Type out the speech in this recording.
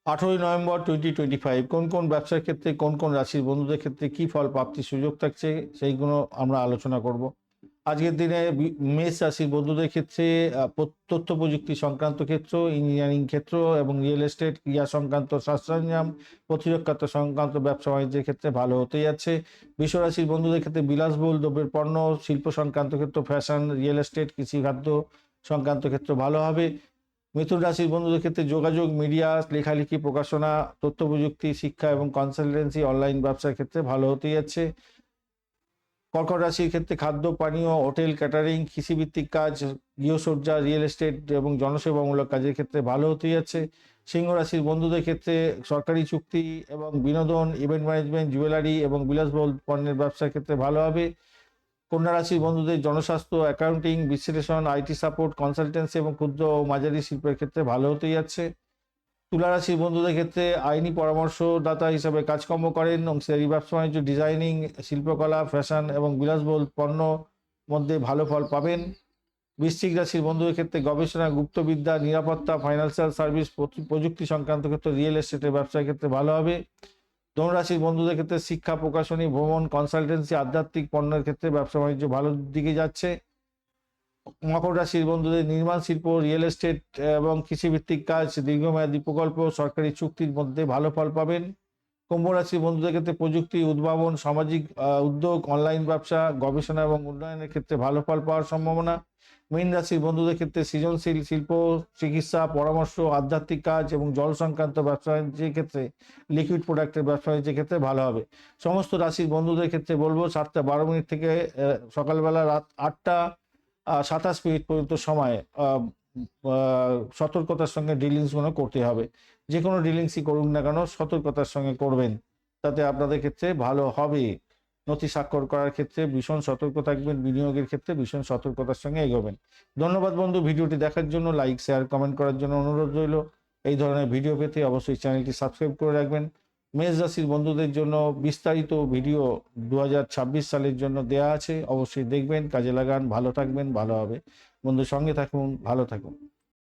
18 November 2025 কোন কোন ব্যবসার ক্ষেত্রে কোন কোন রাশির বন্ধুদের ক্ষেত্রে কি ফল প্রাপ্তির সুযোগ থাকছে সেইগুলো আমরা আলোচনা করব। আজকের দিনে মেষ রাশির বন্ধুদের ক্ষেত্রে তথ্য প্রযুক্তি সংক্রান্ত ক্ষেত্র, ইঞ্জিনিয়ারিং ক্ষেত্র এবং রিয়েল এস্টেট, ক্রিয়া সংক্রান্ত সরঞ্জাম, প্রতিরক্ষা সংক্রান্ত ব্যবসা বাণিজ্যের ক্ষেত্রে ভালো হতে যাচ্ছে। বৃষ রাশির বন্ধুদের ক্ষেত্রে বিলাসবহুল দ্রব্যের পণ্য, শিল্প সংক্রান্ত ক্ষেত্র, ফ্যাশন, রিয়েল এস্টেট, কৃষি খাদ্য সংক্রান্ত ক্ষেত্র ভালো হবে। মিথুন রাশির বন্ধুদের ক্ষেত্রে যোগাযোগ, মিডিয়া, লেখালেখি, প্রকাশনা, তথ্য প্রযুক্তি, শিক্ষা এবং কনসালটেন্সি, অনলাইন ব্যবসার ক্ষেত্রে ভালো হতে যাচ্ছে। কর্কট রাশির ক্ষেত্রে খাদ্য, পানীয়, হোটেল, ক্যাটারিং, কৃষিভিত্তিক কাজ, গৃহসজ্জা, রিয়েল এস্টেট এবং জনসেবামূলক কাজের ক্ষেত্রে ভালো হতে যাচ্ছে। সিংহ রাশির বন্ধুদের ক্ষেত্রে সরকারি চুক্তি এবং বিনোদন, ইভেন্ট ম্যানেজমেন্ট, জুয়েলারি এবং বিলাসবহুল পণ্যের ব্যবসার ক্ষেত্রে ভালো হবে। কন্যা রাশির বন্ধুদের জনস্বাস্থ্য, অ্যাকাউন্টিং, বিশ্লেষণ, আইটি সাপোর্ট, কনসালটেন্সি এবং ক্ষুদ্র ও মাঝারি শিল্পের ক্ষেত্রে ভালো হতে যাচ্ছে। তুলা রাশির বন্ধুদের ক্ষেত্রে আইনি পরামর্শদাতা হিসাবে কাজকর্ম করেন, অংশীদারি ব্যবসা বাণিজ্য, ডিজাইনিং, শিল্পকলা, ফ্যাশন এবং বিলাসবহুল পণ্য মধ্যে ভালো ফল পাবেন। বৃশ্চিক রাশির বন্ধুদের ক্ষেত্রে গবেষণা, গুপ্তবিদ্যা, নিরাপত্তা, ফাইন্যান্সিয়াল সার্ভিস, প্রযুক্তি সংক্রান্ত ক্ষেত্রে, রিয়েল এস্টেটের ব্যবসার ক্ষেত্রে ভালো হবে। ধনুরাশির বন্ধুদের ক্ষেত্রে শিক্ষা, প্রকাশনী, ভ্রমণ, কনসালটেন্সি, আধ্যাত্মিক পণ্যের ক্ষেত্রে ব্যবসা বাণিজ্য ভালোর দিকে যাচ্ছে। মকর রাশির বন্ধুদের নির্মাণ শিল্প, রিয়েল এস্টেট এবং কৃষিভিত্তিক কাজ, দীর্ঘমেয়াদী প্রকল্প, সরকারি চুক্তির মধ্যে ভালো ফল পাবেন। কুম্ভ রাশির বন্ধুদের ক্ষেত্রে প্রযুক্তি, উদ্ভাবন, সামাজিক উদ্যোগ, অনলাইন ব্যবসা, গবেষণা এবং উন্নয়নের ক্ষেত্রে ভালো ফল পাওয়ার সম্ভাবনা। মীন রাশির বন্ধুদের ক্ষেত্রে সৃজনশীল শিল্প, চিকিৎসা, পরামর্শ, আধ্যাত্মিক কাজ এবং জল সংক্রান্ত ব্যবসা বাণিজ্যের ক্ষেত্রে, লিকুইড প্রোডাক্টের ব্যবসা বাণিজ্যের ক্ষেত্রে ভালো হবে। সমস্ত রাশির বন্ধুদের ক্ষেত্রে বলবো 7টা 12 মিনিট থেকে সকালবেলা রাত 8টা 27 মিনিট পর্যন্ত সময় সতর্কতার সঙ্গে ডিলিংসগুলো করতে হবে। যে কোনো ডিলিংসই করুন না কেন সতর্কতার সঙ্গে করবেন, তাতে আপনাদের ক্ষেত্রে ভালো হবে। নথি স্বাক্ষর করার ক্ষেত্রে ভীষণ সতর্ক থাকবেন, বিনিয়োগের ক্ষেত্রে ভীষণ সতর্কতার সঙ্গে এগোবেন। ধন্যবাদ বন্ধু, ভিডিওটি দেখার জন্য। লাইক, শেয়ার, কমেন্ট করার জন্য অনুরোধ রইল। এই ধরনের ভিডিও পেতে অবশ্যই চ্যানেলটি সাবস্ক্রাইব করে রাখবেন। মেষ রাশির বন্ধুদের জন্য বিস্তারিত ভিডিও 2026 সালের জন্য দেয়া আছে, অবশ্যই দেখবেন, কাজে লাগান, ভালো থাকবেন, ভালো হবে। বন্ধু সঙ্গে থাকুন, ভালো থাকুন।